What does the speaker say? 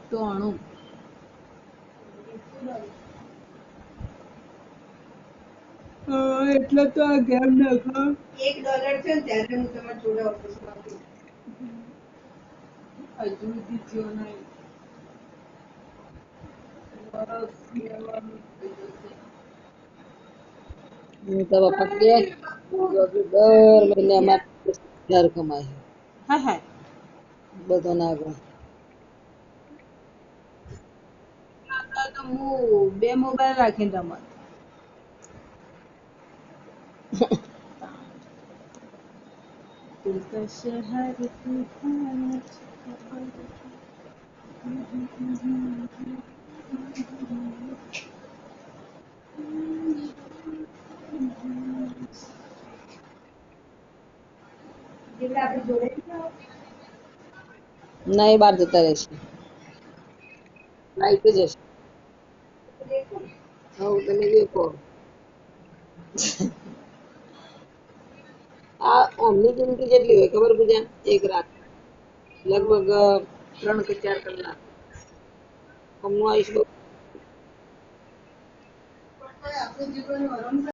તોણું એટલે તો આ ગેમ નાખો $1 છે ને ત્યારે હું તમારે જોડે ઓફિસમાં હજુ જીત્યો નહીં બસ લેવાનું થઈ જશે તો પપ્પા કે દર મહિને અમારે 10,000 કમાય હા હા બધો ના ગયો તો હું 2 મોબાઈલ રાખીને રમત दिल का शहर तूफान ના એ બહાર જતા રહેશે લાઈટ જ હશે હું તમે દેખો આ અમની જિંદગી જેટલી હોય ખબર પૂજા એક રાત લગભગ 3 કે 4 કલાક અમનું આયુષ્ય આપણું જીવન